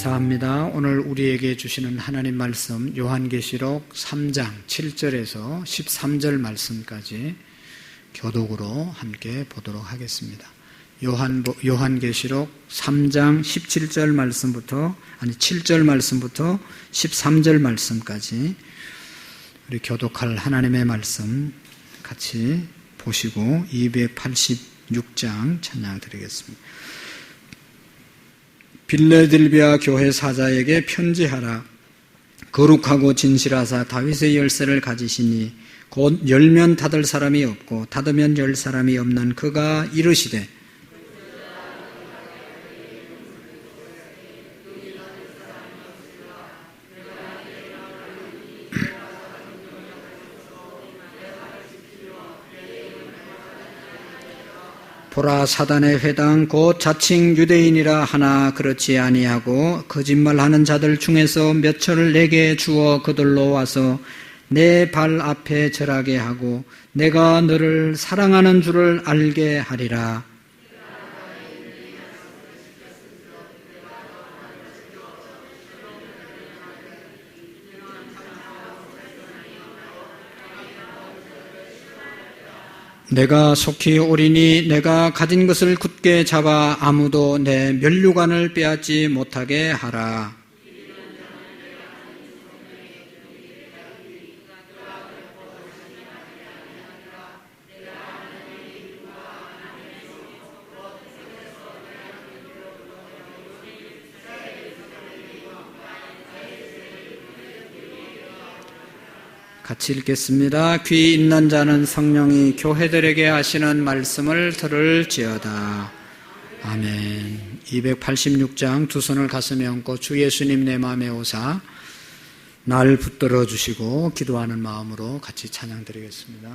감사합니다. 오늘 우리에게 주시는 하나님 말씀 요한계시록 3장 7절에서 13절 말씀까지 교독으로 함께 보도록 하겠습니다. 요한계시록 3장 17절 말씀부터 7절 말씀부터 13절 말씀까지 우리 교독할 하나님의 말씀 같이 보시고 286장 찬양 드리겠습니다. 빌레델비아 교회 사자에게 편지하라. 거룩하고 진실하사 다윗의 열쇠를 가지시니 곧 열면 닫을 사람이 없고 닫으면 열 사람이 없는 그가 이르시되 보라, 사단의 회당 곧 자칭 유대인이라 하나 그렇지 아니하고 거짓말하는 자들 중에서 몇천을 내게 주어 그들로 와서 내 발 앞에 절하게 하고 내가 너를 사랑하는 줄을 알게 하리라. 내가 속히 오리니 내가 가진 것을 굳게 잡아 아무도 내 면류관을 빼앗지 못하게 하라. 같이 읽겠습니다. 귀 있는 자는 성령이 교회들에게 하시는 말씀을 들을지어다. 아멘. 286장 두 손을 가슴에 얹고 주 예수님 내 마음에 오사 날 붙들어 주시고 기도하는 마음으로 같이 찬양 드리겠습니다.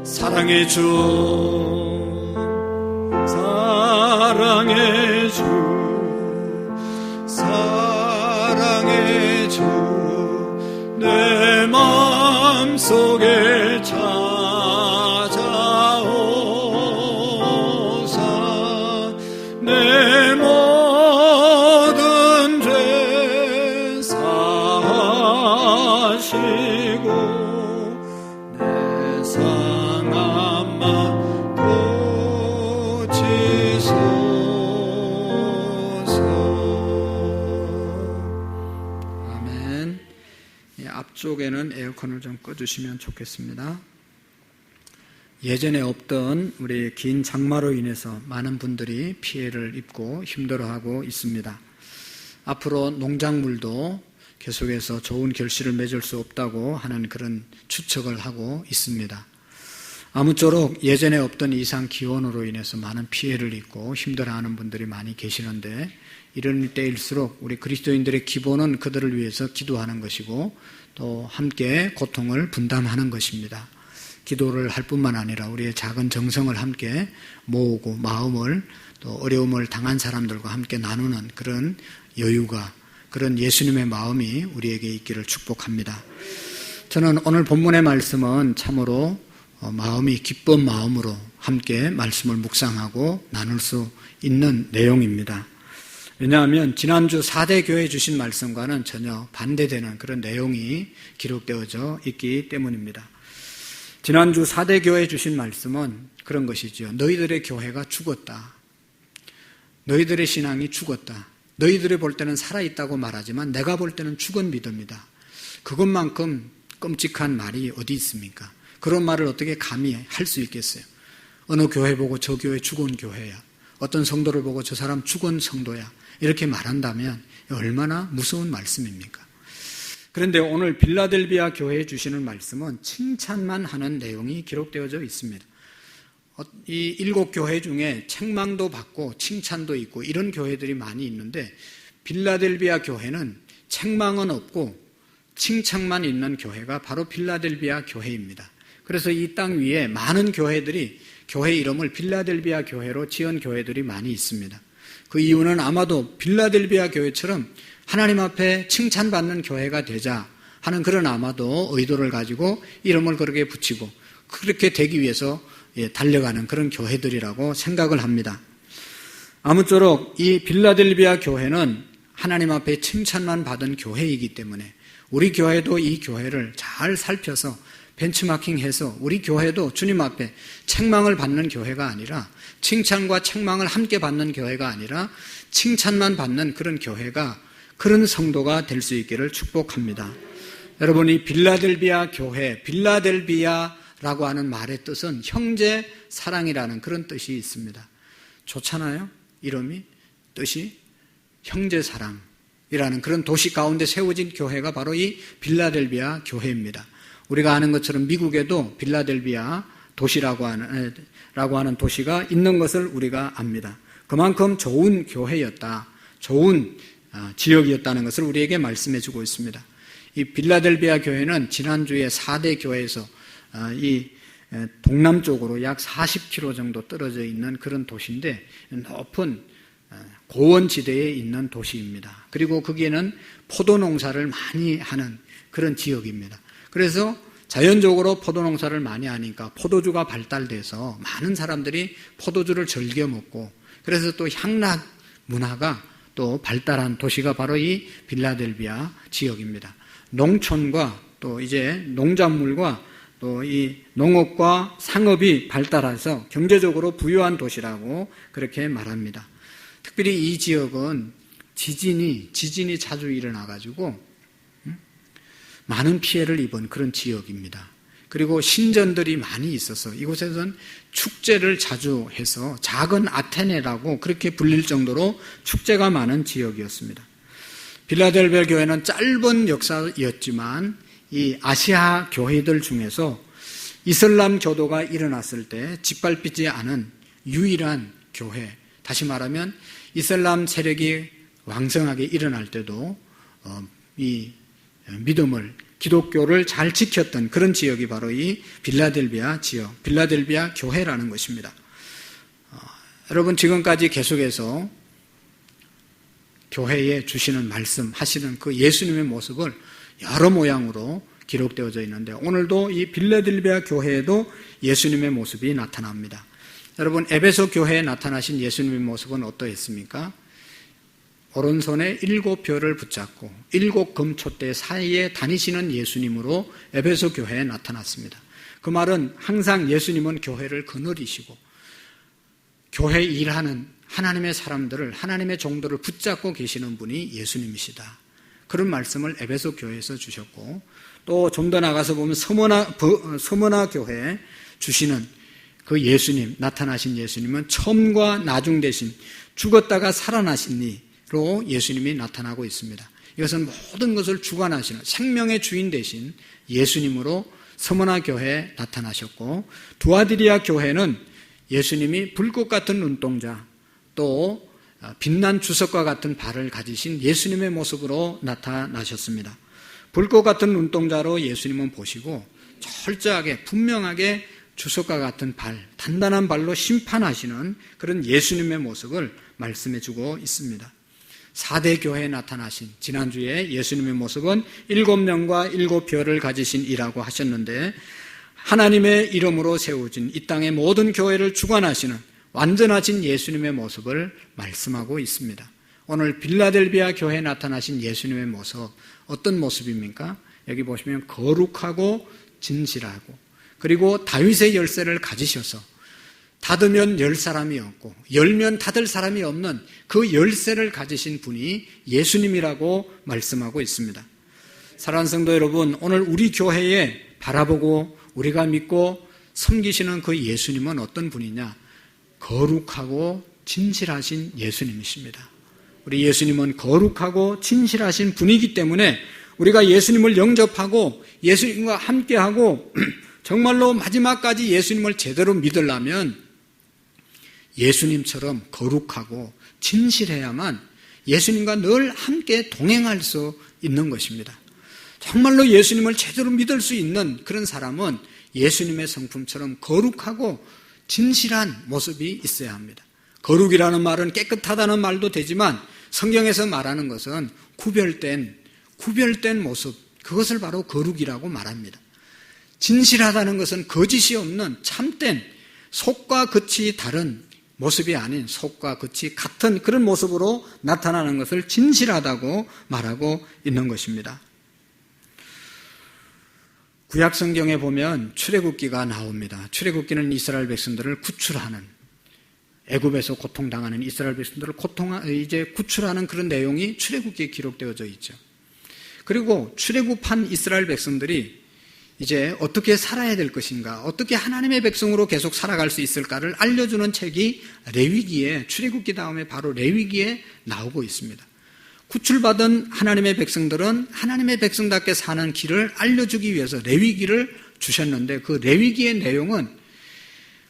사랑의 주, 사랑의 주, 사랑의 주, 내 마음속에 찾아오사 내 모든 죄 사하시고 앞쪽에는 에어컨을 좀 꺼주시면 좋겠습니다. 예전에 없던 우리 긴 장마로 인해서 많은 분들이 피해를 입고 힘들어하고 있습니다. 앞으로 농작물도 계속해서 좋은 결실을 맺을 수 없다고 하는 그런 추측을 하고 있습니다. 아무쪼록 예전에 없던 이상 기온으로 인해서 많은 피해를 입고 힘들어하는 분들이 많이 계시는데 이런 때일수록 우리 그리스도인들의 기본은 그들을 위해서 기도하는 것이고 또 함께 고통을 분담하는 것입니다. 기도를 할 뿐만 아니라 우리의 작은 정성을 함께 모으고 마음을 또 어려움을 당한 사람들과 함께 나누는 그런 여유가, 그런 예수님의 마음이 우리에게 있기를 축복합니다. 저는 오늘 본문의 말씀은 참으로 마음이 기쁜 마음으로 함께 말씀을 묵상하고 나눌 수 있는 내용입니다. 왜냐하면 지난주 4대 교회 주신 말씀과는 전혀 반대되는 그런 내용이 기록되어져 있기 때문입니다. 지난주 4대 교회 주신 말씀은 그런 것이죠. 너희들의 교회가 죽었다. 너희들의 신앙이 죽었다. 너희들이 볼 때는 살아있다고 말하지만 내가 볼 때는 죽은 믿음이다. 그것만큼 끔찍한 말이 어디 있습니까? 그런 말을 어떻게 감히 할 수 있겠어요? 어느 교회 보고 저 교회 죽은 교회야. 어떤 성도를 보고 저 사람 죽은 성도야. 이렇게 말한다면 얼마나 무서운 말씀입니까? 그런데 오늘 빌라델비아 교회에 주시는 말씀은 칭찬만 하는 내용이 기록되어져 있습니다. 이 7교회 중에 책망도 받고 칭찬도 있고 이런 교회들이 많이 있는데 빌라델비아 교회는 책망은 없고 칭찬만 있는 교회가 바로 빌라델비아 교회입니다. 그래서 이 땅 위에 많은 교회들이 교회 이름을 빌라델비아 교회로 지은 교회들이 많이 있습니다. 그 이유는 아마도 빌라델비아 교회처럼 하나님 앞에 칭찬받는 교회가 되자 하는 그런 아마도 의도를 가지고 이름을 그렇게 붙이고 그렇게 되기 위해서 달려가는 그런 교회들이라고 생각을 합니다. 아무쪼록 이 빌라델비아 교회는 하나님 앞에 칭찬만 받은 교회이기 때문에 우리 교회도 이 교회를 잘 살펴서 벤치마킹해서 우리 교회도 주님 앞에 책망을 받는 교회가 아니라 칭찬과 책망을 함께 받는 교회가 아니라 칭찬만 받는 그런 교회가 그런 성도가 될 수 있기를 축복합니다. 여러분, 이 빌라델비아 교회, 빌라델비아라고 하는 말의 뜻은 형제 사랑이라는 그런 뜻이 있습니다. 좋잖아요? 이름이 뜻이 형제 사랑이라는 그런 도시 가운데 세워진 교회가 바로 이 빌라델비아 교회입니다. 우리가 아는 것처럼 미국에도 빌라델비아 도시라고 하는 도시가 있는 것을 우리가 압니다. 그만큼 좋은 교회였다, 좋은 지역이었다는 것을 우리에게 말씀해 주고 있습니다. 이 빌라델비아 교회는 지난주에 4대 교회에서 이 동남쪽으로 약 40km 정도 떨어져 있는 그런 도시인데 높은 고원지대에 있는 도시입니다. 그리고 거기에는 포도 농사를 많이 하는 그런 지역입니다. 그래서 자연적으로 포도 농사를 많이 하니까 포도주가 발달돼서 많은 사람들이 포도주를 즐겨 먹고 그래서 또 향락 문화가 또 발달한 도시가 바로 이 빌라델비아 지역입니다. 농촌과 또 이제 농작물과 또 이 농업과 상업이 발달해서 경제적으로 부유한 도시라고 그렇게 말합니다. 특별히 이 지역은 지진이 자주 일어나가지고 많은 피해를 입은 그런 지역입니다. 그리고 신전들이 많이 있어서 이곳에서는 축제를 자주 해서 작은 아테네라고 그렇게 불릴 정도로 축제가 많은 지역이었습니다. 빌라델비아 교회는 짧은 역사였지만 이 아시아 교회들 중에서 이슬람 교도가 일어났을 때 짓밟히지 않은 유일한 교회, 다시 말하면 이슬람 세력이 왕성하게 일어날 때도 이 믿음을, 기독교를 잘 지켰던 그런 지역이 바로 이 빌라델비아 지역, 빌라델비아 교회라는 것입니다. 여러분, 지금까지 계속해서 교회에 주시는 말씀, 하시는 그 예수님의 모습을 여러 모양으로 기록되어져 있는데 오늘도 이 빌라델비아 교회에도 예수님의 모습이 나타납니다. 여러분, 에베소 교회에 나타나신 예수님의 모습은 어떠했습니까? 오른손에 7별을 붙잡고 7금촛대 사이에 다니시는 예수님으로 에베소 교회에 나타났습니다. 그 말은 항상 예수님은 교회를 거느리시고 교회 일하는 하나님의 사람들을, 하나님의 종들을 붙잡고 계시는 분이 예수님이시다. 그런 말씀을 에베소 교회에서 주셨고 또 좀 더 나가서 보면 서머나 교회에 주시는 그 예수님, 나타나신 예수님은 처음과 나중 되신 죽었다가 살아나신 이로 예수님이 나타나고 있습니다. 이것은 모든 것을 주관하시는 생명의 주인 되신 예수님으로 서머나 교회에 나타나셨고 두아디리아 교회는 예수님이 불꽃 같은 눈동자 또 빛난 주석과 같은 발을 가지신 예수님의 모습으로 나타나셨습니다. 불꽃 같은 눈동자로 예수님은 보시고 철저하게 분명하게 주석과 같은 발, 단단한 발로 심판하시는 그런 예수님의 모습을 말씀해 주고 있습니다. 4대 교회에 나타나신 지난주에 예수님의 모습은 7명과 7별을 가지신 이라고 하셨는데 하나님의 이름으로 세워진 이 땅의 모든 교회를 주관하시는 완전하신 예수님의 모습을 말씀하고 있습니다. 오늘 빌라델비아 교회에 나타나신 예수님의 모습 어떤 모습입니까? 여기 보시면 거룩하고 진실하고 그리고 다윗의 열쇠를 가지셔서 닫으면 열 사람이 없고 열면 닫을 사람이 없는 그 열쇠를 가지신 분이 예수님이라고 말씀하고 있습니다. 사랑하는 성도 여러분, 오늘 우리 교회에 바라보고 우리가 믿고 섬기시는 그 예수님은 어떤 분이냐? 거룩하고 진실하신 예수님이십니다. 우리 예수님은 거룩하고 진실하신 분이기 때문에 우리가 예수님을 영접하고 예수님과 함께하고 정말로 마지막까지 예수님을 제대로 믿으려면 예수님처럼 거룩하고 진실해야만 예수님과 늘 함께 동행할 수 있는 것입니다. 정말로 예수님을 제대로 믿을 수 있는 그런 사람은 예수님의 성품처럼 거룩하고 진실한 모습이 있어야 합니다. 거룩이라는 말은 깨끗하다는 말도 되지만 성경에서 말하는 것은 구별된 모습, 그것을 바로 거룩이라고 말합니다. 진실하다는 것은 거짓이 없는 참된 속과 겉이 다른 모습이 아닌 속과 겉이 같은 그런 모습으로 나타나는 것을 진실하다고 말하고 있는 것입니다. 구약 성경에 보면 출애굽기가 나옵니다. 출애굽기는 이스라엘 백성들을 구출하는, 애굽에서 고통당하는 이스라엘 백성들을 이제 구출하는 그런 내용이 출애굽기에 기록되어져 있죠. 그리고 출애굽한 이스라엘 백성들이 이제 어떻게 살아야 될 것인가, 어떻게 하나님의 백성으로 계속 살아갈 수 있을까를 알려주는 책이 레위기에, 출애굽기 다음에 바로 레위기에 나오고 있습니다. 구출받은 하나님의 백성들은 하나님의 백성답게 사는 길을 알려주기 위해서 레위기를 주셨는데 그 레위기의 내용은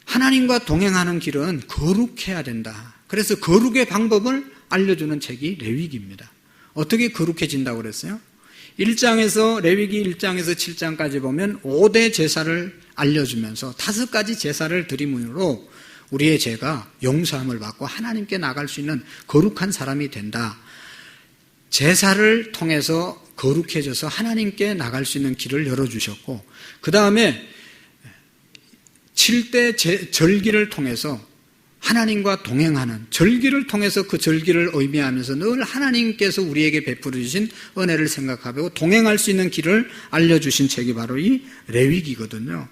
하나님과 동행하는 길은 거룩해야 된다. 그래서 거룩의 방법을 알려주는 책이 레위기입니다. 어떻게 거룩해진다고 그랬어요? 1장에서 레위기 1장에서 7장까지 보면 5대 제사를 알려주면서 5가지 제사를 드림으로 우리의 죄가 용서함을 받고 하나님께 나갈 수 있는 거룩한 사람이 된다. 제사를 통해서 거룩해져서 하나님께 나갈 수 있는 길을 열어주셨고 그 다음에 7대 절기를 통해서 하나님과 동행하는 절기를 통해서 그 절기를 의미하면서 늘 하나님께서 우리에게 베풀어 주신 은혜를 생각하고 동행할 수 있는 길을 알려주신 책이 바로 이 레위기거든요.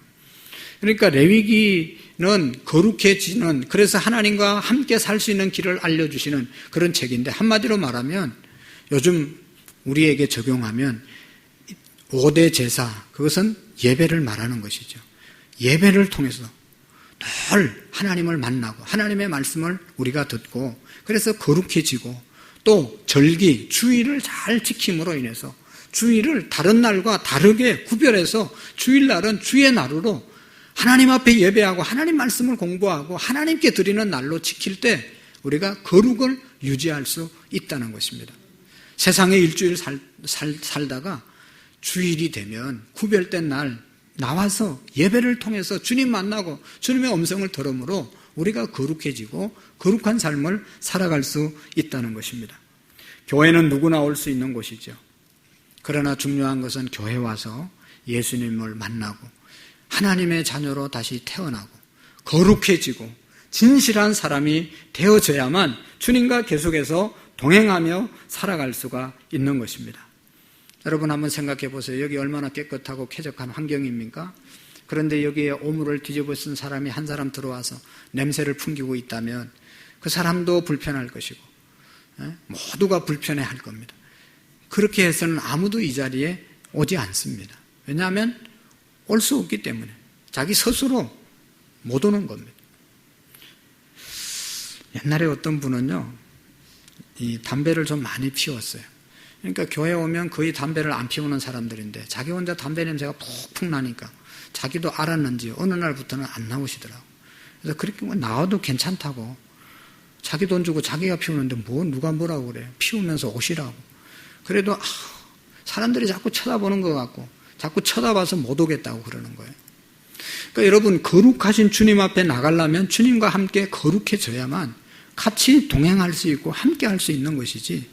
그러니까 레위기는 거룩해지는, 그래서 하나님과 함께 살 수 있는 길을 알려주시는 그런 책인데 한마디로 말하면 요즘 우리에게 적용하면 5대 제사, 그것은 예배를 말하는 것이죠. 예배를 통해서 늘 하나님을 만나고 하나님의 말씀을 우리가 듣고 그래서 거룩해지고 또 절기, 주일을 잘 지킴으로 인해서 주일을 다른 날과 다르게 구별해서 주일날은 주의 날으로 하나님 앞에 예배하고 하나님 말씀을 공부하고 하나님께 드리는 날로 지킬 때 우리가 거룩을 유지할 수 있다는 것입니다. 세상에 일주일 살다가 주일이 되면 구별된 날 나와서 예배를 통해서 주님 만나고 주님의 음성을 들음으로 우리가 거룩해지고 거룩한 삶을 살아갈 수 있다는 것입니다. 교회는 누구나 올 수 있는 곳이죠. 그러나 중요한 것은 교회 와서 예수님을 만나고 하나님의 자녀로 다시 태어나고 거룩해지고 진실한 사람이 되어져야만 주님과 계속해서 동행하며 살아갈 수가 있는 것입니다. 여러분 한번 생각해 보세요. 여기 얼마나 깨끗하고 쾌적한 환경입니까? 그런데 여기에 오물을 뒤집어 쓴 사람이 한 사람 들어와서 냄새를 풍기고 있다면 그 사람도 불편할 것이고 모두가 불편해할 겁니다. 그렇게 해서는 아무도 이 자리에 오지 않습니다. 왜냐하면 올 수 없기 때문에 자기 스스로 못 오는 겁니다. 옛날에 어떤 분은요, 이 담배를 좀 많이 피웠어요. 그러니까 교회 오면 거의 담배를 안 피우는 사람들인데 자기 혼자 담배 냄새가 푹푹 나니까 자기도 알았는지 어느 날부터는 안 나오시더라고. 그래서 그렇게 나와도 괜찮다고 자기 돈 주고 자기가 피우는데 누가 뭐라고 그래. 피우면서 오시라고. 그래도 사람들이 자꾸 쳐다보는 것 같고 자꾸 쳐다봐서 못 오겠다고 그러는 거예요. 그러니까 여러분 거룩하신 주님 앞에 나가려면 주님과 함께 거룩해져야만 같이 동행할 수 있고 함께 할 수 있는 것이지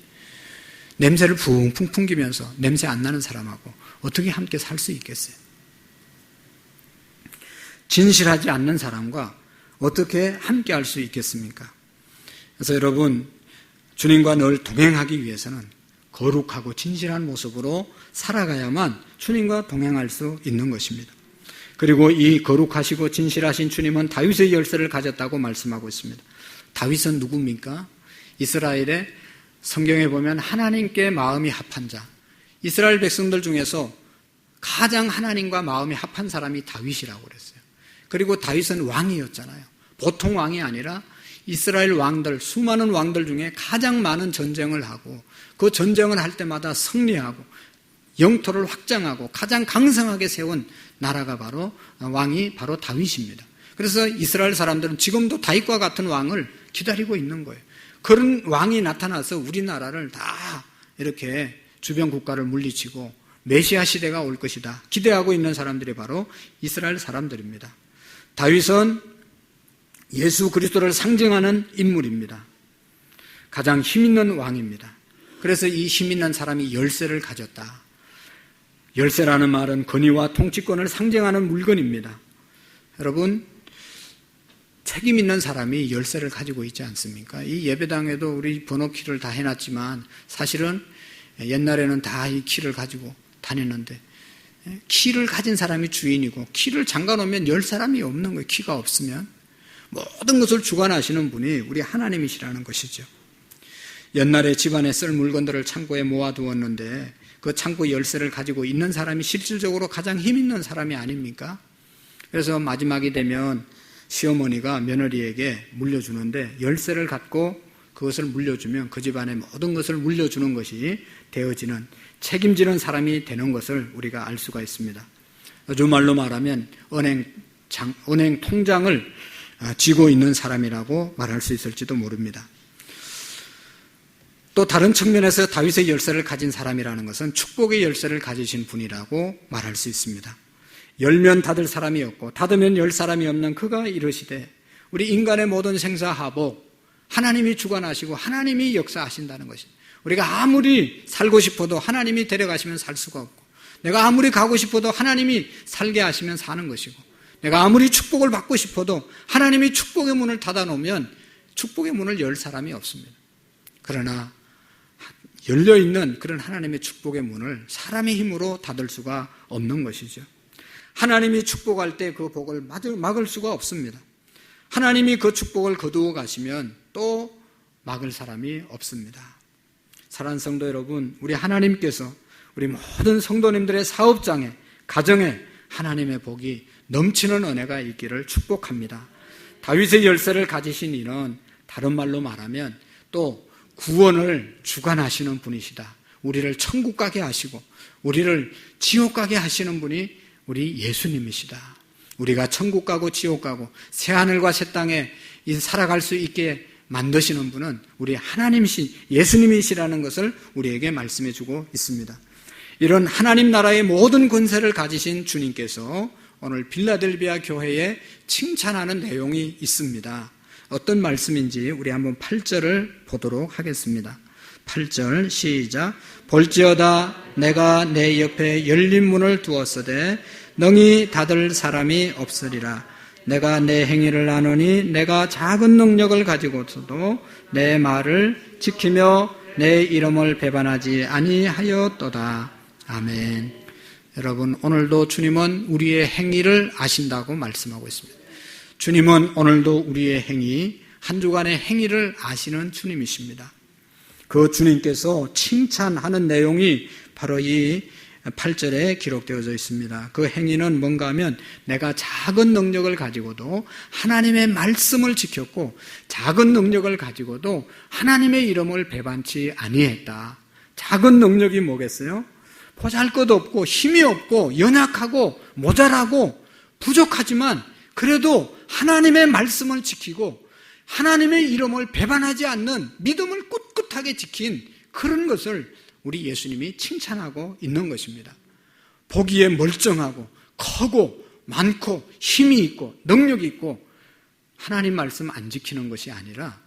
냄새를 붕붕 풍기면서 냄새 안 나는 사람하고 어떻게 함께 살 수 있겠어요? 진실하지 않는 사람과 어떻게 함께 할 수 있겠습니까? 그래서 여러분, 주님과 늘 동행하기 위해서는 거룩하고 진실한 모습으로 살아가야만 주님과 동행할 수 있는 것입니다. 그리고 이 거룩하시고 진실하신 주님은 다윗의 열쇠를 가졌다고 말씀하고 있습니다. 다윗은 누굽니까? 이스라엘의 성경에 보면 하나님께 마음이 합한 자, 이스라엘 백성들 중에서 가장 하나님과 마음이 합한 사람이 다윗이라고 그랬어요. 그리고 다윗은 왕이었잖아요. 보통 왕이 아니라 이스라엘 왕들, 수많은 왕들 중에 가장 많은 전쟁을 하고 그 전쟁을 할 때마다 승리하고 영토를 확장하고 가장 강성하게 세운 나라가 바로 왕이 바로 다윗입니다. 그래서 이스라엘 사람들은 지금도 다윗과 같은 왕을 기다리고 있는 거예요. 그런 왕이 나타나서 우리나라를 다 이렇게 주변 국가를 물리치고 메시아 시대가 올 것이다 기대하고 있는 사람들이 바로 이스라엘 사람들입니다. 다윗은 예수 그리스도를 상징하는 인물입니다. 가장 힘있는 왕입니다. 그래서 이 힘있는 사람이 열쇠를 가졌다. 열쇠라는 말은 권위와 통치권을 상징하는 물건입니다. 여러분, 책임 있는 사람이 열쇠를 가지고 있지 않습니까? 이 예배당에도 우리 번호키를 다 해놨지만 사실은 옛날에는 다 이 키를 가지고 다녔는데 키를 가진 사람이 주인이고 키를 잠가놓으면 열 사람이 없는 거예요. 키가 없으면. 모든 것을 주관하시는 분이 우리 하나님이시라는 것이죠. 옛날에 집안에 쓸 물건들을 창고에 모아두었는데 그 창고 열쇠를 가지고 있는 사람이 실질적으로 가장 힘 있는 사람이 아닙니까? 그래서 마지막이 되면 시어머니가 며느리에게 물려주는데 열쇠를 갖고 그것을 물려주면 그 집안의 모든 것을 물려주는 것이 되어지는 책임지는 사람이 되는 것을 우리가 알 수가 있습니다. 요즘 말로 말하면 은행 통장을 쥐고 있는 사람이라고 말할 수 있을지도 모릅니다. 또 다른 측면에서 다윗의 열쇠를 가진 사람이라는 것은 축복의 열쇠를 가지신 분이라고 말할 수 있습니다. 열면 닫을 사람이 없고 닫으면 열 사람이 없는 그가 이르시되 우리 인간의 모든 생사하복 하나님이 주관하시고 하나님이 역사하신다는 것입니다. 우리가 아무리 살고 싶어도 하나님이 데려가시면 살 수가 없고 내가 아무리 가고 싶어도 하나님이 살게 하시면 사는 것이고 내가 아무리 축복을 받고 싶어도 하나님이 축복의 문을 닫아놓으면 축복의 문을 열 사람이 없습니다. 그러나 열려있는 그런 하나님의 축복의 문을 사람의 힘으로 닫을 수가 없는 것이죠. 하나님이 축복할 때 그 복을 막을 수가 없습니다. 하나님이 그 축복을 거두어 가시면 또 막을 사람이 없습니다. 사랑하는 성도 여러분, 우리 하나님께서 우리 모든 성도님들의 사업장에, 가정에 하나님의 복이 넘치는 은혜가 있기를 축복합니다. 다윗의 열쇠를 가지신 이는 다른 말로 말하면 또 구원을 주관하시는 분이시다. 우리를 천국 가게 하시고 우리를 지옥 가게 하시는 분이 우리 예수님이시다. 우리가 천국 가고 지옥 가고 새하늘과 새 땅에 살아갈 수 있게 만드시는 분은 우리 하나님이신 예수님이시라는 것을 우리에게 말씀해 주고 있습니다. 이런 하나님 나라의 모든 권세를 가지신 주님께서 오늘 빌라델비아 교회에 칭찬하는 내용이 있습니다. 어떤 말씀인지 우리 한번 8절을 보도록 하겠습니다. 8절 시작. 볼지어다 내가 내 옆에 열린 문을 두었으되 능히 닫을 사람이 없으리라. 내가 내 행위를 아노니 내가 작은 능력을 가지고서도 내 말을 지키며 내 이름을 배반하지 아니하였도다. 아멘. 여러분, 오늘도 주님은 우리의 행위를 아신다고 말씀하고 있습니다. 주님은 오늘도 우리의 행위, 한 주간의 행위를 아시는 주님이십니다. 그 주님께서 칭찬하는 내용이 바로 이 8절에 기록되어져 있습니다. 그 행위는 뭔가 하면 내가 작은 능력을 가지고도 하나님의 말씀을 지켰고 작은 능력을 가지고도 하나님의 이름을 배반치 아니했다. 작은 능력이 뭐겠어요? 보잘것없고 힘이 없고 연약하고 모자라고 부족하지만 그래도 하나님의 말씀을 지키고 하나님의 이름을 배반하지 않는 믿음을 꿋꿋하게 지킨 그런 것을 우리 예수님이 칭찬하고 있는 것입니다. 보기에 멀쩡하고 크고 많고 힘이 있고 능력이 있고 하나님 말씀 안 지키는 것이 아니라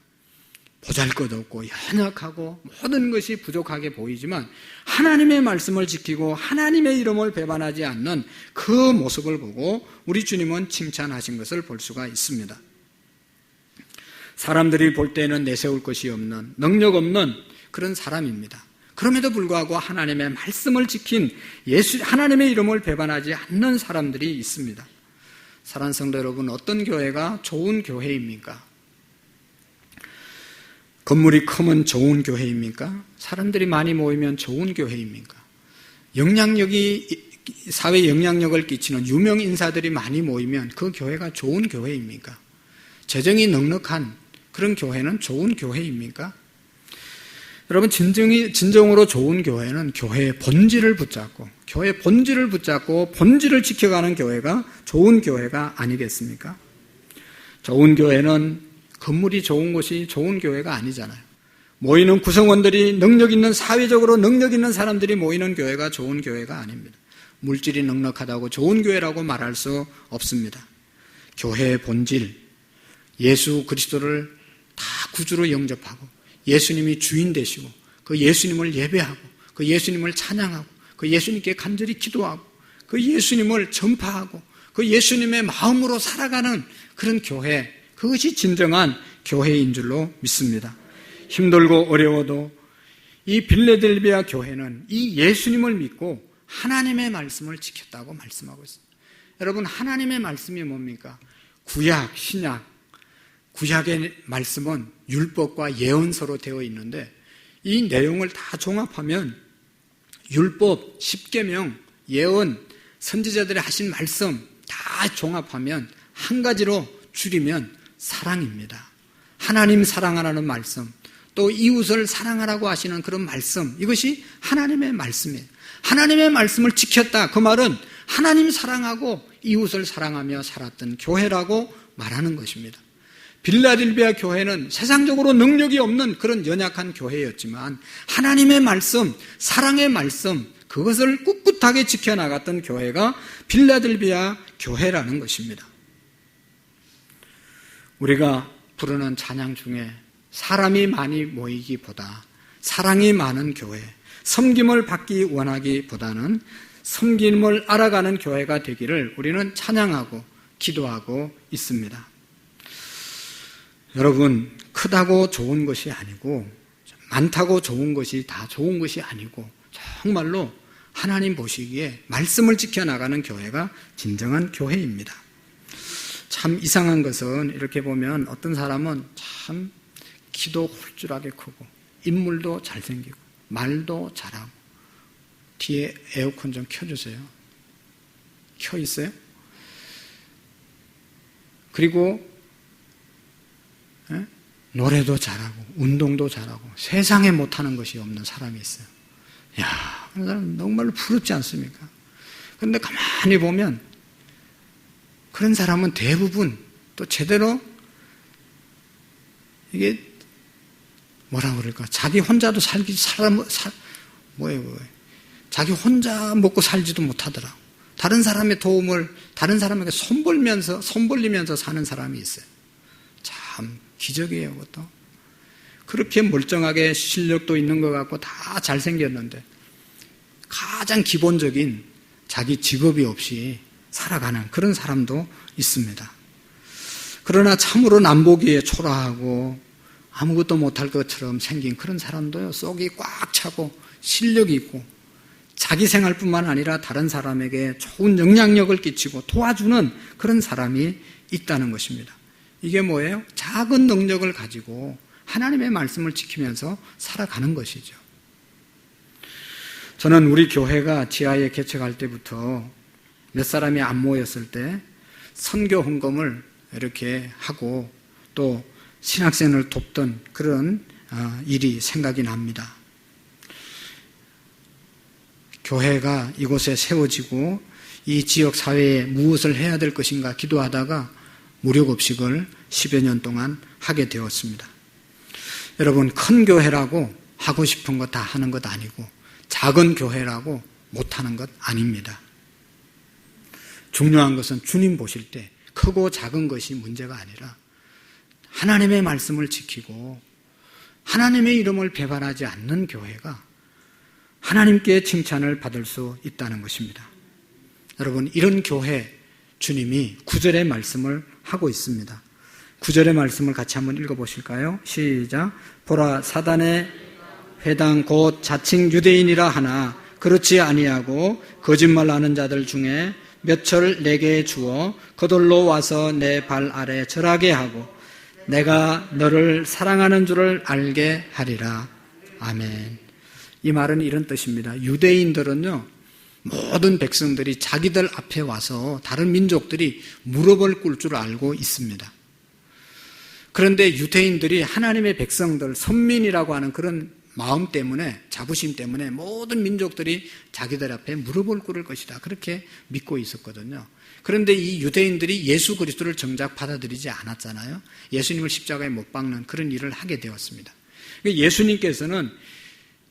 보잘것없고 연약하고 모든 것이 부족하게 보이지만 하나님의 말씀을 지키고 하나님의 이름을 배반하지 않는 그 모습을 보고 우리 주님은 칭찬하신 것을 볼 수가 있습니다. 사람들이 볼 때는 내세울 것이 없는, 능력 없는 그런 사람입니다. 그럼에도 불구하고 하나님의 말씀을 지킨 하나님의 이름을 배반하지 않는 사람들이 있습니다. 사랑하는 성도 여러분, 어떤 교회가 좋은 교회입니까? 건물이 크면 좋은 교회입니까? 사람들이 많이 모이면 좋은 교회입니까? 사회에 영향력을 끼치는 유명 인사들이 많이 모이면 그 교회가 좋은 교회입니까? 재정이 넉넉한 그런 교회는 좋은 교회입니까? 여러분, 진정으로 좋은 교회는 교회의 본질을 붙잡고 본질을 지켜가는 교회가 좋은 교회가 아니겠습니까? 좋은 교회는 건물이 좋은 곳이 좋은 교회가 아니잖아요. 모이는 구성원들이 사회적으로 능력 있는 사람들이 모이는 교회가 좋은 교회가 아닙니다. 물질이 넉넉하다고 좋은 교회라고 말할 수 없습니다. 교회의 본질, 예수 그리스도를 다 구주로 영접하고 예수님이 주인 되시고 그 예수님을 예배하고 그 예수님을 찬양하고 그 예수님께 간절히 기도하고 그 예수님을 전파하고 그 예수님의 마음으로 살아가는 그런 교회, 그것이 진정한 교회인 줄로 믿습니다. 힘들고 어려워도 이 빌레델비아 교회는 이 예수님을 믿고 하나님의 말씀을 지켰다고 말씀하고 있습니다. 여러분, 하나님의 말씀이 뭡니까? 구약, 신약. 구약의 말씀은 율법과 예언서로 되어 있는데 이 내용을 다 종합하면 율법, 십계명, 예언, 선지자들이 하신 말씀 다 종합하면 한 가지로 줄이면 사랑입니다. 하나님 사랑하라는 말씀, 또 이웃을 사랑하라고 하시는 그런 말씀, 이것이 하나님의 말씀이에요. 하나님의 말씀을 지켰다. 그 말은 하나님 사랑하고 이웃을 사랑하며 살았던 교회라고 말하는 것입니다. 빌라델비아 교회는 세상적으로 능력이 없는 그런 연약한 교회였지만 하나님의 말씀, 사랑의 말씀, 그것을 꿋꿋하게 지켜나갔던 교회가 빌라델비아 교회라는 것입니다. 우리가 부르는 찬양 중에 사람이 많이 모이기보다 사랑이 많은 교회, 섬김을 받기 원하기보다는 섬김을 알아가는 교회가 되기를 우리는 찬양하고 기도하고 있습니다. 여러분, 크다고 좋은 것이 아니고 많다고 좋은 것이 다 좋은 것이 아니고 정말로 하나님 보시기에 말씀을 지켜나가는 교회가 진정한 교회입니다. 참 이상한 것은 이렇게 보면 어떤 사람은 참 키도 홀쭉하게 크고 인물도 잘생기고 말도 잘하고 뒤에 에어컨 좀 켜주세요. 켜 있어요? 그리고 노래도 잘하고 운동도 잘하고 세상에 못하는 것이 없는 사람이 있어요. 이야, 그런 사람 정말로 부럽지 않습니까? 그런데 가만히 보면 그런 사람은 대부분 또 제대로 이게 뭐라 그럴까? 자기 혼자도 자기 혼자 먹고 살지도 못하더라고. 다른 사람의 도움을 다른 사람에게 손벌리면서 사는 사람이 있어요. 참 기적이에요, 그것도. 그렇게 멀쩡하게 실력도 있는 것 같고 다 잘생겼는데 가장 기본적인 자기 직업이 없이 살아가는 그런 사람도 있습니다. 그러나 참으로 남보기에 초라하고 아무것도 못할 것처럼 생긴 그런 사람도요, 속이 꽉 차고 실력이 있고 자기 생활뿐만 아니라 다른 사람에게 좋은 영향력을 끼치고 도와주는 그런 사람이 있다는 것입니다. 이게 뭐예요? 작은 능력을 가지고 하나님의 말씀을 지키면서 살아가는 것이죠. 저는 우리 교회가 지하에 개척할 때부터 몇 사람이 안 모였을 때 선교 헌금을 이렇게 하고 또 신학생을 돕던 그런 일이 생각이 납니다. 교회가 이곳에 세워지고 이 지역 사회에 무엇을 해야 될 것인가 기도하다가 무료급식을 10여 년 동안 하게 되었습니다. 여러분, 큰 교회라고 하고 싶은 거 다 하는 것 아니고 작은 교회라고 못하는 것 아닙니다. 중요한 것은 주님 보실 때 크고 작은 것이 문제가 아니라 하나님의 말씀을 지키고 하나님의 이름을 배반하지 않는 교회가 하나님께 칭찬을 받을 수 있다는 것입니다. 여러분, 이런 교회 주님이 9절의 말씀을 하고 있습니다. 9절의 말씀을 같이 한번 읽어보실까요? 시작. 보라, 사단의 회당 곧 자칭 유대인이라 하나 그렇지 아니하고 거짓말하는 자들 중에 몇철 내게 주어 거들로 와서 내 발 아래 절하게 하고 내가 너를 사랑하는 줄을 알게 하리라. 아멘. 이 말은 이런 뜻입니다. 유대인들은요, 모든 백성들이 자기들 앞에 와서 다른 민족들이 무릎을 꿇을 줄 알고 있습니다. 그런데 유대인들이 하나님의 백성들, 선민이라고 하는 그런 마음 때문에, 자부심 때문에 모든 민족들이 자기들 앞에 무릎을 꿇을 것이다, 그렇게 믿고 있었거든요. 그런데 이 유대인들이 예수 그리스도를 정작 받아들이지 않았잖아요. 예수님을 십자가에 못 박는 그런 일을 하게 되었습니다. 예수님께서는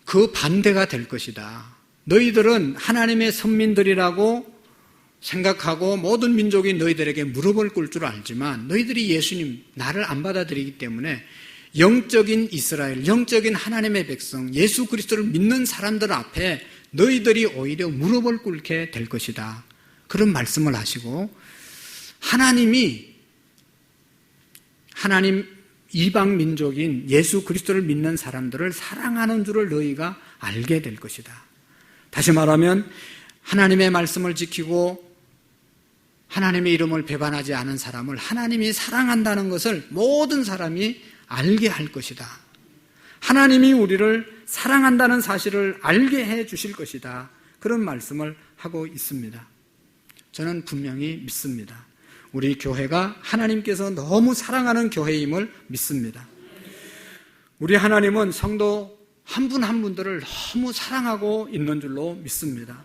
그 반대가 될 것이다. 너희들은 하나님의 선민들이라고 생각하고 모든 민족이 너희들에게 무릎을 꿇을 줄 알지만 너희들이 예수님, 나를 안 받아들이기 때문에 영적인 이스라엘, 영적인 하나님의 백성, 예수 그리스도를 믿는 사람들 앞에 너희들이 오히려 무릎을 꿇게 될 것이다, 그런 말씀을 하시고, 하나님 이방 민족인 예수 그리스도를 믿는 사람들을 사랑하는 줄을 너희가 알게 될 것이다. 다시 말하면 하나님의 말씀을 지키고 하나님의 이름을 배반하지 않은 사람을 하나님이 사랑한다는 것을 모든 사람이 알게 할 것이다. 하나님이 우리를 사랑한다는 사실을 알게 해 주실 것이다, 그런 말씀을 하고 있습니다. 저는 분명히 믿습니다. 우리 교회가 하나님께서 너무 사랑하는 교회임을 믿습니다. 우리 하나님은 성도 한 분 한 분들을 너무 사랑하고 있는 줄로 믿습니다.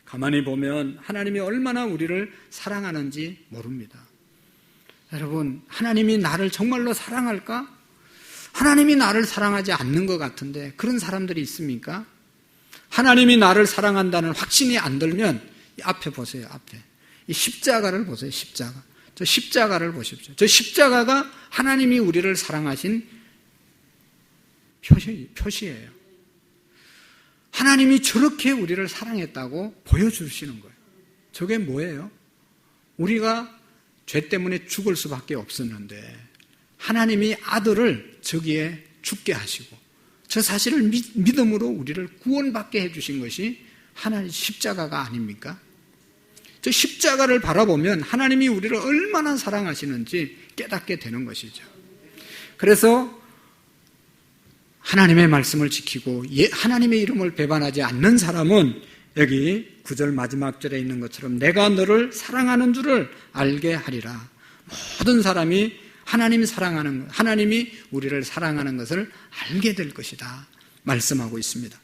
가만히 보면 하나님이 얼마나 우리를 사랑하는지 모릅니다. 여러분, 하나님이 나를 정말로 사랑할까? 하나님이 나를 사랑하지 않는 것 같은데 그런 사람들이 있습니까? 하나님이 나를 사랑한다는 확신이 안 들면 앞에 보세요. 앞에 이 십자가를 보세요. 십자가. 저 십자가를 보십시오. 저 십자가가 하나님이 우리를 사랑하신 표시예요. 하나님이 저렇게 우리를 사랑했다고 보여주시는 거예요. 저게 뭐예요? 우리가 죄 때문에 죽을 수밖에 없었는데 하나님이 아들을 저기에 죽게 하시고 저 사실을 믿음으로 우리를 구원받게 해주신 것이 하나님 십자가가 아닙니까? 저 십자가를 바라보면 하나님이 우리를 얼마나 사랑하시는지 깨닫게 되는 것이죠. 그래서 하나님의 말씀을 지키고 하나님의 이름을 배반하지 않는 사람은 여기 9절 마지막 절에 있는 것처럼 내가 너를 사랑하는 줄을 알게 하리라. 모든 사람이 하나님이 우리를 사랑하는 것을 알게 될 것이다 말씀하고 있습니다.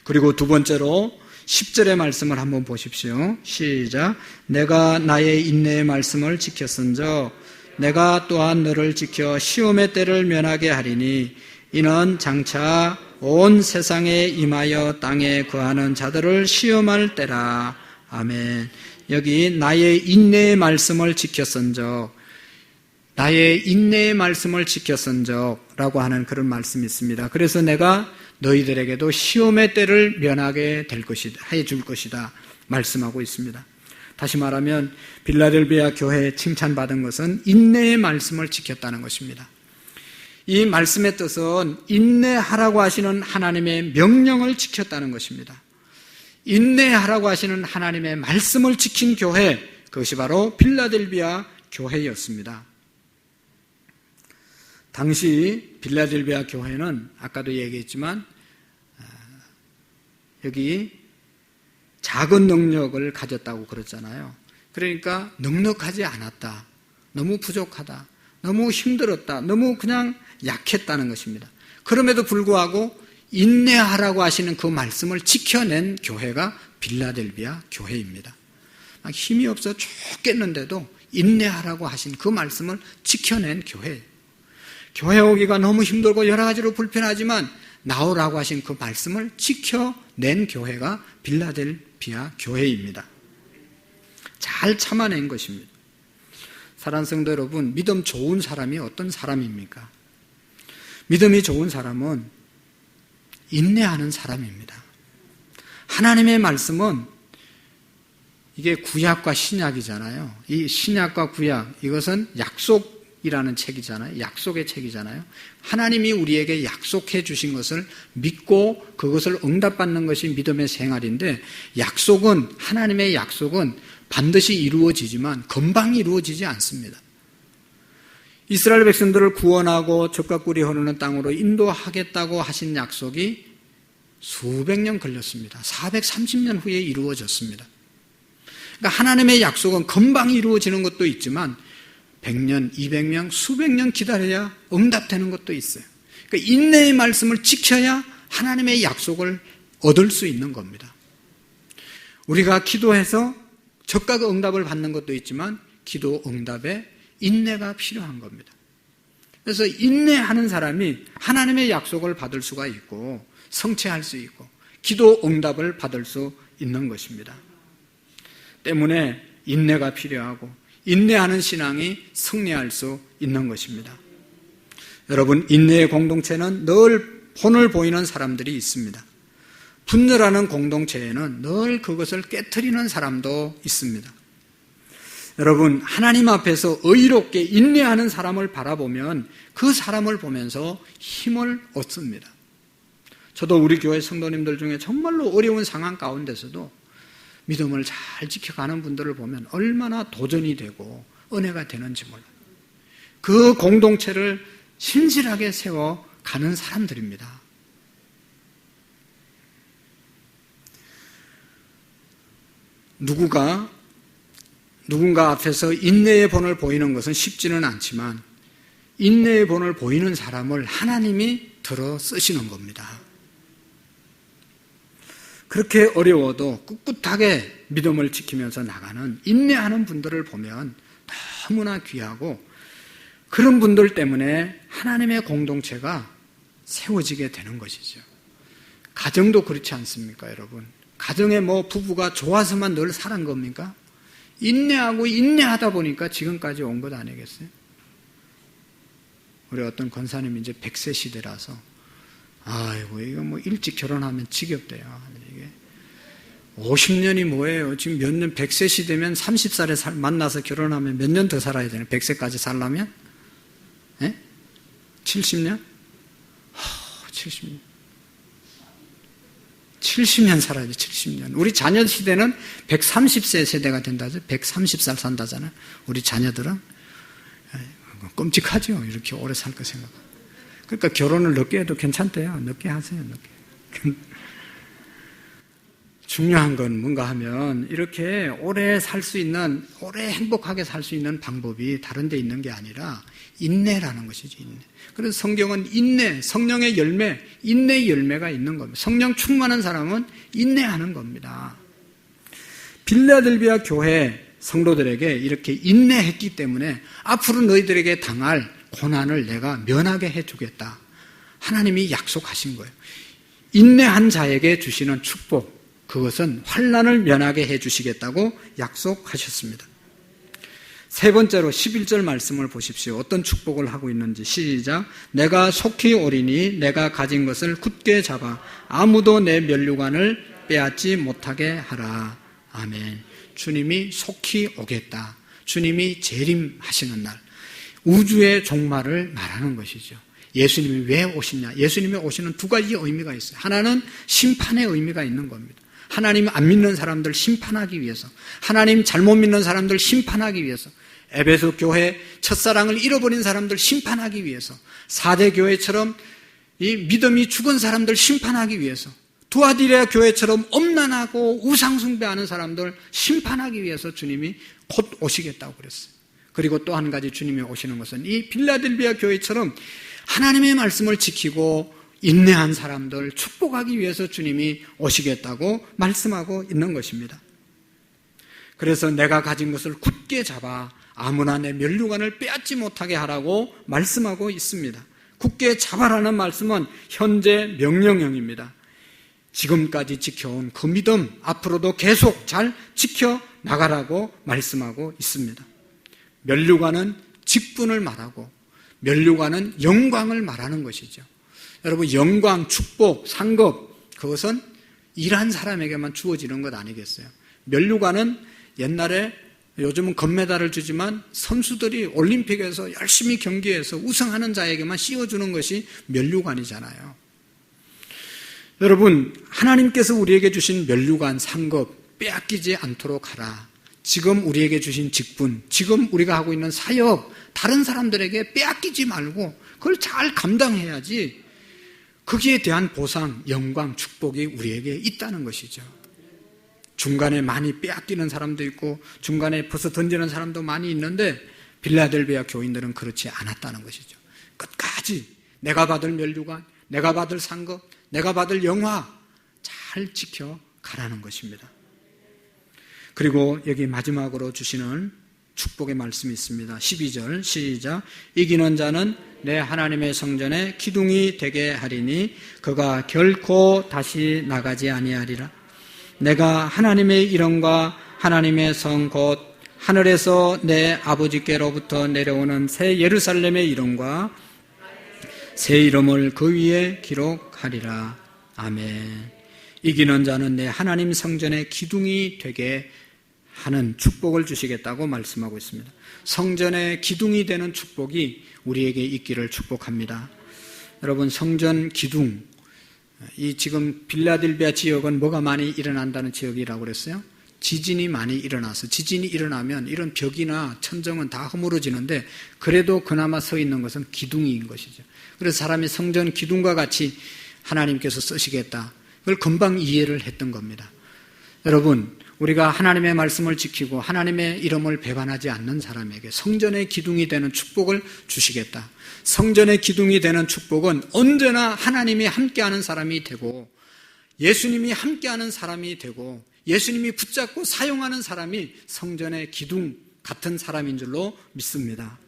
그리고 두 번째로 10절의 말씀을 한번 보십시오. 시작. 내가 나의 인내의 말씀을 지켰은저 내가 또한 너를 지켜 시험의 때를 면하게 하리니 이는 장차 온 세상에 임하여 땅에 거하는 자들을 시험할 때라. 아멘. 여기 나의 인내의 말씀을 지켰은적, 나의 인내의 말씀을 지켰은적 라고 하는 그런 말씀이 있습니다. 그래서 내가 너희들에게도 시험의 때를 면하게 될 것이다, 해줄 것이다 말씀하고 있습니다. 다시 말하면 빌라델비아 교회에 칭찬받은 것은 인내의 말씀을 지켰다는 것입니다. 이 말씀의 뜻은 인내하라고 하시는 하나님의 명령을 지켰다는 것입니다. 인내하라고 하시는 하나님의 말씀을 지킨 교회, 그것이 바로 빌라델비아 교회였습니다. 당시 빌라델비아 교회는 아까도 얘기했지만 여기 작은 능력을 가졌다고 그랬잖아요. 그러니까 넉넉하지 않았다, 너무 부족하다, 너무 힘들었다, 너무 그냥 약했다는 것입니다. 그럼에도 불구하고 인내하라고 하시는 그 말씀을 지켜낸 교회가 빌라델비아 교회입니다. 힘이 없어 죽겠는데도 인내하라고 하신 그 말씀을 지켜낸 교회예요. 교회 오기가 너무 힘들고 여러 가지로 불편하지만 나오라고 하신 그 말씀을 지켜낸 교회가 빌라델비아 교회입니다. 잘 참아낸 것입니다. 사랑하는 성도 여러분, 믿음 좋은 사람이 어떤 사람입니까? 믿음이 좋은 사람은 인내하는 사람입니다. 하나님의 말씀은 이게 구약과 신약이잖아요. 이 신약과 구약, 이것은 약속이라는 책이잖아요. 약속의 책이잖아요. 하나님이 우리에게 약속해 주신 것을 믿고 그것을 응답받는 것이 믿음의 생활인데, 하나님의 약속은 반드시 이루어지지만 금방 이루어지지 않습니다. 이스라엘 백성들을 구원하고 젖과 꿀이 흐르는 땅으로 인도하겠다고 하신 약속이 수백 년 걸렸습니다. 430년 후에 이루어졌습니다. 그러니까 하나님의 약속은 금방 이루어지는 것도 있지만 100년, 200년, 수백 년 기다려야 응답되는 것도 있어요. 그러니까 인내의 말씀을 지켜야 하나님의 약속을 얻을 수 있는 겁니다. 우리가 기도해서 적각 응답을 받는 것도 있지만 기도 응답에 인내가 필요한 겁니다. 그래서 인내하는 사람이 하나님의 약속을 받을 수가 있고 성취할 수 있고 기도 응답을 받을 수 있는 것입니다. 때문에 인내가 필요하고 인내하는 신앙이 승리할 수 있는 것입니다. 여러분, 인내의 공동체는 늘 본을 보이는 사람들이 있습니다. 분열하는 공동체에는 늘 그것을 깨트리는 사람도 있습니다. 여러분, 하나님 앞에서 의롭게 인내하는 사람을 바라보면 그 사람을 보면서 힘을 얻습니다. 저도 우리 교회 성도님들 중에 정말로 어려운 상황 가운데서도 믿음을 잘 지켜가는 분들을 보면 얼마나 도전이 되고 은혜가 되는지 몰라요. 그 공동체를 신실하게 세워가는 사람들입니다. 누군가 앞에서 인내의 본을 보이는 것은 쉽지는 않지만 인내의 본을 보이는 사람을 하나님이 들어 쓰시는 겁니다. 그렇게 어려워도 꿋꿋하게 믿음을 지키면서 나가는 인내하는 분들을 보면 너무나 귀하고, 그런 분들 때문에 하나님의 공동체가 세워지게 되는 것이죠. 가정도 그렇지 않습니까, 여러분? 가정에 부부가 좋아서만 늘 살은 겁니까? 인내하고 인내하다 보니까 지금까지 온 것 아니겠어요? 우리 어떤 권사님이 이제 100세 시대라서, 아이고, 이거 일찍 결혼하면 지겹대요. 이게 50년이 뭐예요? 지금 몇 년, 100세 시대면 30살에 만나서 결혼하면 몇 년 더 살아야 되나? 100세까지 살려면? 70년? 70년. 70년 살아야지, 70년. 우리 자녀 시대는 130세 세대가 된다죠. 130살 산다잖아요. 우리 자녀들은. 끔찍하죠. 이렇게 오래 살 거 생각. 그러니까 결혼을 늦게 해도 괜찮대요. 늦게 하세요, 늦게. 중요한 건 뭔가 하면 이렇게 오래 살 수 있는, 오래 행복하게 살 수 있는 방법이 다른 데 있는 게 아니라 인내라는 것이죠, 인내. 그래서 성경은 인내, 성령의 열매, 인내의 열매가 있는 겁니다. 성령 충만한 사람은 인내하는 겁니다. 빌라델비아 교회 성도들에게 이렇게 인내했기 때문에 앞으로 너희들에게 당할 고난을 내가 면하게 해주겠다. 하나님이 약속하신 거예요. 인내한 자에게 주시는 축복, 그것은 환난을 면하게 해주시겠다고 약속하셨습니다. 세 번째로 11절 말씀을 보십시오. 어떤 축복을 하고 있는지. 시작. 내가 속히 오리니 내가 가진 것을 굳게 잡아 아무도 내 면류관을 빼앗지 못하게 하라. 아멘. 주님이 속히 오겠다. 주님이 재림하시는 날, 우주의 종말을 말하는 것이죠. 예수님이 왜 오시냐? 예수님이 오시는 두 가지 의미가 있어요. 하나는 심판의 의미가 있는 겁니다. 하나님 안 믿는 사람들 심판하기 위해서, 하나님 잘못 믿는 사람들 심판하기 위해서, 에베소 교회 첫사랑을 잃어버린 사람들 심판하기 위해서, 4대 교회처럼 이 믿음이 죽은 사람들 심판하기 위해서, 두아디레아 교회처럼 엄난하고 우상숭배하는 사람들 심판하기 위해서 주님이 곧 오시겠다고 그랬어요. 그리고 또 한 가지 주님이 오시는 것은 이 빌라델비아 교회처럼 하나님의 말씀을 지키고 인내한 사람들 축복하기 위해서 주님이 오시겠다고 말씀하고 있는 것입니다. 그래서 내가 가진 것을 굳게 잡아 아무나 내 면류관을 빼앗지 못하게 하라고 말씀하고 있습니다. 굳게 잡아라는 말씀은 현재 명령형입니다. 지금까지 지켜온 그 믿음 앞으로도 계속 잘 지켜나가라고 말씀하고 있습니다. 면류관은 직분을 말하고 면류관은 영광을 말하는 것이죠. 여러분, 영광, 축복, 상급, 그것은 일한 사람에게만 주어지는 것 아니겠어요? 면류관은 옛날에, 요즘은 금메달을 주지만 선수들이 올림픽에서 열심히 경기해서 우승하는 자에게만 씌워주는 것이 면류관이잖아요. 여러분, 하나님께서 우리에게 주신 면류관, 상급 빼앗기지 않도록 하라. 지금 우리에게 주신 직분, 지금 우리가 하고 있는 사역, 다른 사람들에게 빼앗기지 말고 그걸 잘 감당해야지 거기에 대한 보상, 영광, 축복이 우리에게 있다는 것이죠. 중간에 많이 빼앗기는 사람도 있고 중간에 벗어 던지는 사람도 많이 있는데 빌라델비아 교인들은 그렇지 않았다는 것이죠. 끝까지 내가 받을 면류관, 내가 받을 상급, 내가 받을 영화 잘 지켜가라는 것입니다. 그리고 여기 마지막으로 주시는 축복의 말씀이 있습니다. 12절 시작. 이기는 자는 내 하나님의 성전에 기둥이 되게 하리니 그가 결코 다시 나가지 아니하리라. 내가 하나님의 이름과 하나님의 성 곧 하늘에서 내 아버지께로부터 내려오는 새 예루살렘의 이름과 새 이름을 그 위에 기록하리라. 아멘. 이기는 자는 내 하나님 성전의 기둥이 되게 하는 축복을 주시겠다고 말씀하고 있습니다. 성전의 기둥이 되는 축복이 우리에게 있기를 축복합니다. 여러분, 성전 기둥, 이 지금 빌라델비아 지역은 뭐가 많이 일어난다는 지역이라고 그랬어요? 지진이 많이 일어나서, 지진이 일어나면 이런 벽이나 천정은 다 허물어지는데 그래도 그나마 서 있는 것은 기둥인 것이죠. 그래서 사람이 성전 기둥과 같이 하나님께서 쓰시겠다, 그걸 금방 이해를 했던 겁니다. 여러분, 우리가 하나님의 말씀을 지키고 하나님의 이름을 배반하지 않는 사람에게 성전의 기둥이 되는 축복을 주시겠다. 성전의 기둥이 되는 축복은 언제나 하나님이 함께하는 사람이 되고 예수님이 함께하는 사람이 되고 예수님이 붙잡고 사용하는 사람이 성전의 기둥 같은 사람인 줄로 믿습니다.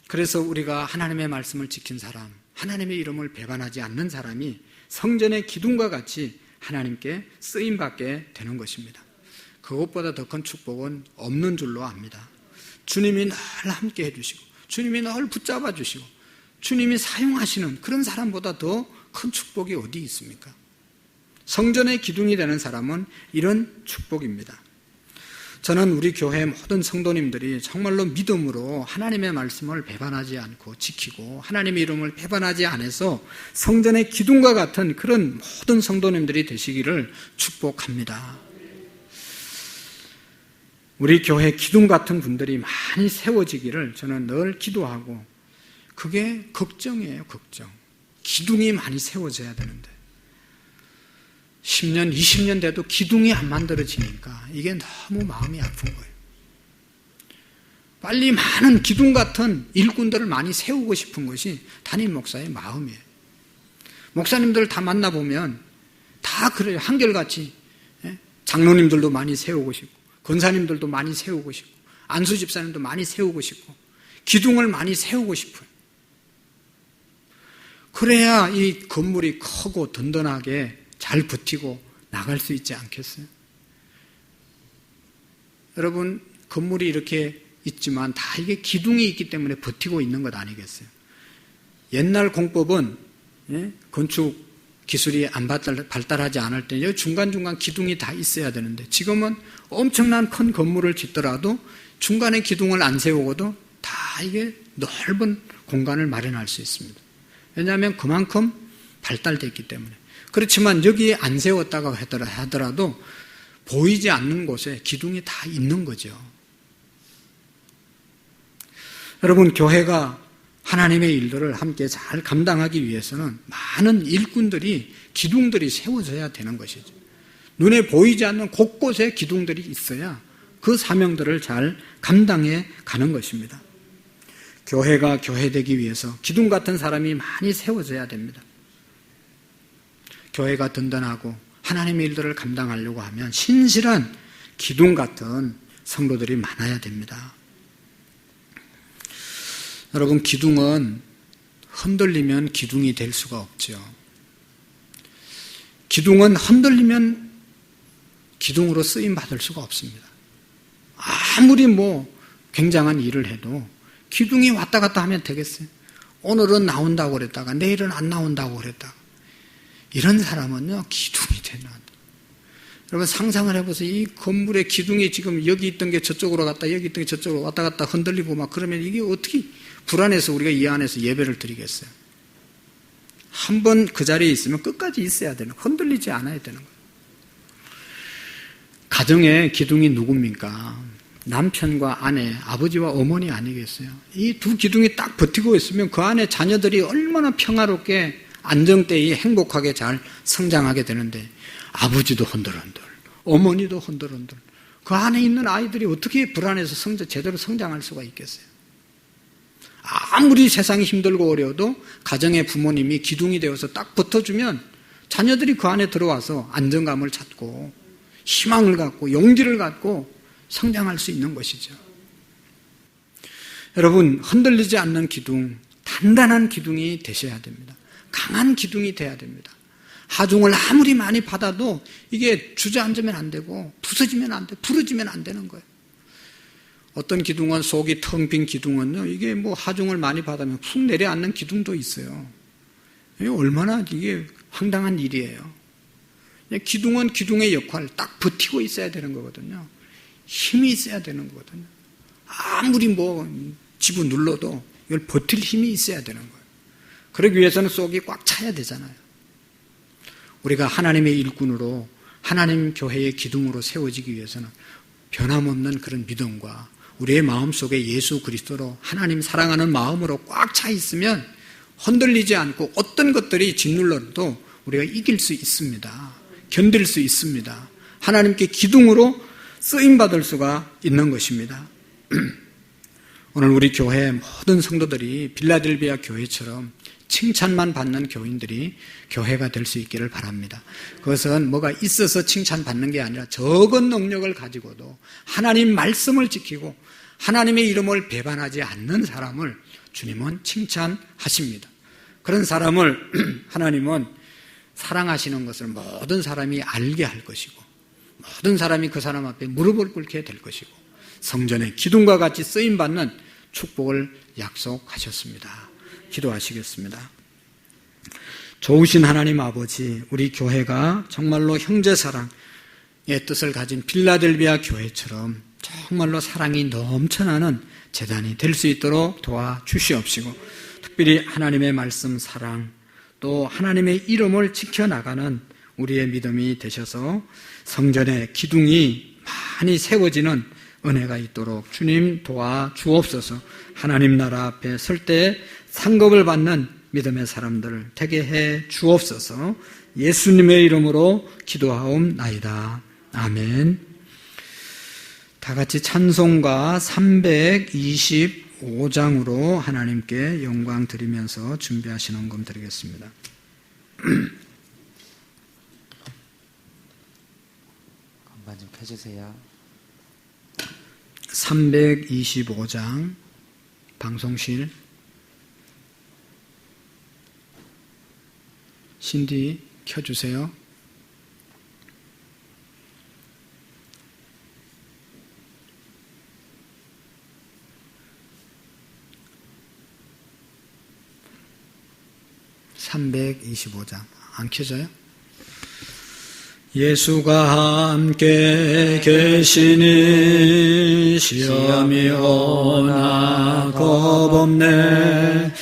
그래서 우리가 하나님의 말씀을 지킨 사람, 하나님의 이름을 배반하지 않는 사람이 성전의 기둥과 같이 하나님께 쓰임받게 되는 것입니다. 그것보다 더 큰 축복은 없는 줄로 압니다. 주님이 늘 함께 해주시고 주님이 늘 붙잡아 주시고 주님이 사용하시는 그런 사람보다 더 큰 축복이 어디 있습니까? 성전의 기둥이 되는 사람은 이런 축복입니다. 저는 우리 교회 모든 성도님들이 정말로 믿음으로 하나님의 말씀을 배반하지 않고 지키고 하나님의 이름을 배반하지 않아서 성전의 기둥과 같은 그런 모든 성도님들이 되시기를 축복합니다. 우리 교회 기둥 같은 분들이 많이 세워지기를 저는 늘 기도하고, 그게 걱정이에요. 걱정. 기둥이 많이 세워져야 되는데 10년, 20년 돼도 기둥이 안 만들어지니까 이게 너무 마음이 아픈 거예요. 빨리 많은 기둥 같은 일꾼들을 많이 세우고 싶은 것이 담임 목사의 마음이에요. 목사님들 다 만나보면 다 그래요. 한결같이. 장로님들도 많이 세우고 싶고 권사님들도 많이 세우고 싶고 안수 집사님도 많이 세우고 싶고 기둥을 많이 세우고 싶어요. 그래야 이 건물이 크고 든든하게 잘 버티고 나갈 수 있지 않겠어요? 여러분, 건물이 이렇게 있지만 다 이게 기둥이 있기 때문에 버티고 있는 것 아니겠어요? 옛날 공법은 건축 기술이 안 발달하지 않을 때 중간중간 기둥이 다 있어야 되는데 지금은 엄청난 큰 건물을 짓더라도 중간에 기둥을 안 세우고도 다 이게 넓은 공간을 마련할 수 있습니다. 왜냐하면 그만큼 발달됐기 때문에. 그렇지만 여기에 안 세웠다고 하더라도 보이지 않는 곳에 기둥이 다 있는 거죠. 여러분, 교회가 하나님의 일들을 함께 잘 감당하기 위해서는 많은 일꾼들이, 기둥들이 세워져야 되는 것이죠. 눈에 보이지 않는 곳곳에 기둥들이 있어야 그 사명들을 잘 감당해 가는 것입니다. 교회가 교회되기 위해서 기둥 같은 사람이 많이 세워져야 됩니다. 교회가 든든하고 하나님의 일들을 감당하려고 하면 신실한 기둥 같은 성도들이 많아야 됩니다. 여러분, 기둥은 흔들리면 기둥이 될 수가 없죠. 기둥은 흔들리면 기둥으로 쓰임 받을 수가 없습니다. 아무리 굉장한 일을 해도 기둥이 왔다 갔다 하면 되겠어요? 오늘은 나온다고 그랬다가 내일은 안 나온다고 그랬다가. 이런 사람은요, 기둥이 되는. 여러분 상상을 해보세요. 이 건물의 기둥이 지금 여기 있던 게 저쪽으로 갔다 여기 있던 게 저쪽으로 왔다 갔다 흔들리고 막 그러면 이게 어떻게 불안해서 우리가 이 안에서 예배를 드리겠어요? 한번 그 자리에 있으면 끝까지 있어야 되는, 흔들리지 않아야 되는 거예요. 가정의 기둥이 누굽니까? 남편과 아내, 아버지와 어머니 아니겠어요? 이 두 기둥이 딱 버티고 있으면 그 안에 자녀들이 얼마나 평화롭게 안정되이 행복하게 잘 성장하게 되는데, 아버지도 흔들흔들, 어머니도 흔들흔들, 그 안에 있는 아이들이 어떻게 불안해서 제대로 성장할 수가 있겠어요? 아무리 세상이 힘들고 어려워도 가정의 부모님이 기둥이 되어서 딱 붙어주면 자녀들이 그 안에 들어와서 안정감을 찾고 희망을 갖고 용기를 갖고 성장할 수 있는 것이죠. 여러분, 흔들리지 않는 기둥, 단단한 기둥이 되셔야 됩니다. 강한 기둥이 돼야 됩니다. 하중을 아무리 많이 받아도 이게 주저앉으면 안 되고 부서지면 안 돼, 부러지면 안 되는 거예요. 어떤 기둥은, 속이 텅 빈 기둥은요, 이게 하중을 많이 받으면 푹 내려앉는 기둥도 있어요. 이게 얼마나 이게 황당한 일이에요. 기둥은 기둥의 역할을 딱 버티고 있어야 되는 거거든요. 힘이 있어야 되는 거거든요. 아무리 집어 눌러도 이걸 버틸 힘이 있어야 되는 거예요. 그러기 위해서는 속이 꽉 차야 되잖아요. 우리가 하나님의 일꾼으로 하나님 교회의 기둥으로 세워지기 위해서는 변함없는 그런 믿음과 우리의 마음속에 예수 그리스도로 하나님 사랑하는 마음으로 꽉 차 있으면 흔들리지 않고 어떤 것들이 짓눌러도 우리가 이길 수 있습니다. 견딜 수 있습니다. 하나님께 기둥으로 쓰임받을 수가 있는 것입니다. 오늘 우리 교회 모든 성도들이 빌라델비아 교회처럼 칭찬만 받는 교인들이 교회가 될 수 있기를 바랍니다. 그것은 뭐가 있어서 칭찬받는 게 아니라 적은 능력을 가지고도 하나님 말씀을 지키고 하나님의 이름을 배반하지 않는 사람을 주님은 칭찬하십니다. 그런 사람을 하나님은 사랑하시는 것을 모든 사람이 알게 할 것이고 모든 사람이 그 사람 앞에 무릎을 꿇게 될 것이고 성전의 기둥과 같이 쓰임받는 축복을 약속하셨습니다. 기도하시겠습니다. 좋으신 하나님 아버지, 우리 교회가 정말로 형제사랑의 뜻을 가진 빌라델비아 교회처럼 정말로 사랑이 넘쳐나는 재단이 될 수 있도록 도와주시옵시고, 특별히 하나님의 말씀 사랑, 또 하나님의 이름을 지켜나가는 우리의 믿음이 되셔서 성전의 기둥이 많이 세워지는 은혜가 있도록 주님 도와주옵소서. 하나님 나라 앞에 설 때 상급을 받는 믿음의 사람들 되게 해 주옵소서. 예수님의 이름으로 기도하옵나이다. 아멘. 다 같이 찬송가 325장으로 하나님께 영광 드리면서 준비하신 헌금 드리겠습니다. 325장 방송실 신디 켜주세요. (325장) 안 켜져요? 예수가 함께 계시니 시험이 오나 겁없네.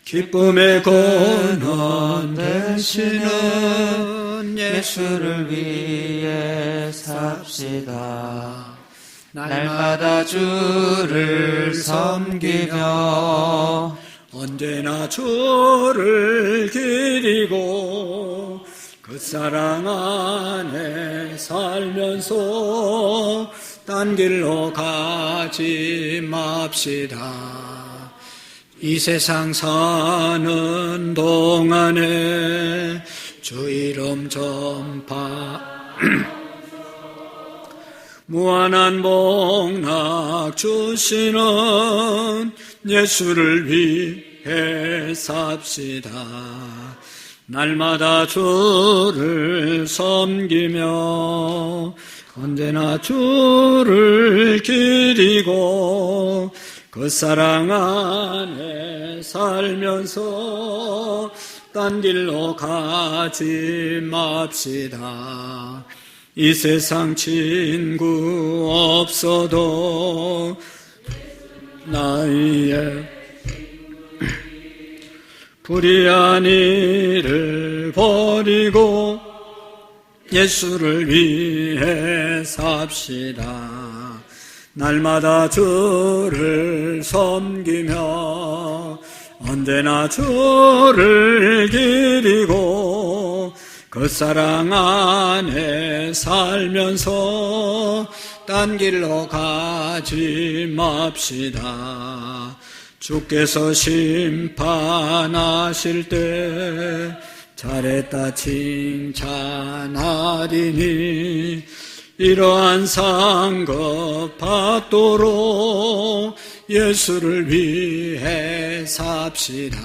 기쁨의 근원 되시는 예수를 위해 삽시다. 날마다 주를 섬기며 언제나 주를 기리고 그 사랑 안에 살면서 딴 길로 가지 맙시다. 이 세상 사는 동안에 주 이름 전파 무한한 복락 주시는 예수를 위해 삽시다. 날마다 주를 섬기며 언제나 주를 기리고 그 사랑 안에 살면서 딴 길로 가지 맙시다. 이 세상 친구 없어도 나의 불의한 일을 버리고 예수를 위해 삽시다. 날마다 주를 섬기며 언제나 주를 기리고 그 사랑 안에 살면서 딴 길로 가지 맙시다. 주께서 심판하실 때 잘했다 칭찬하리니 이러한 상급 받도록 예수를 위해 삽시다.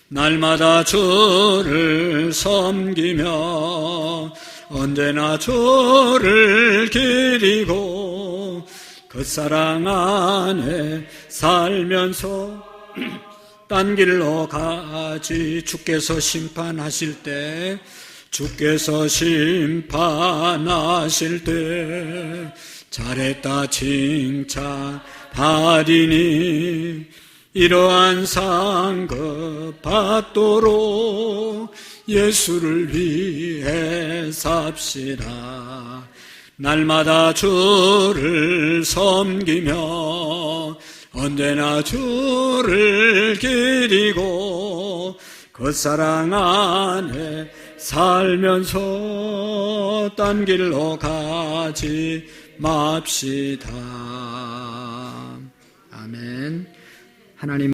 날마다 주를 섬기며 언제나 주를 기리고 그 사랑 안에 살면서 딴 길로 가지. 주께서 심판하실 때 잘했다 칭찬하리니 이러한 상급 받도록 예수를 위해 삽시다. 날마다 주를 섬기며 언제나 주를 기리고 그 사랑 안에 살면서 딴 길로 가지 맙시다. 아멘. 하나님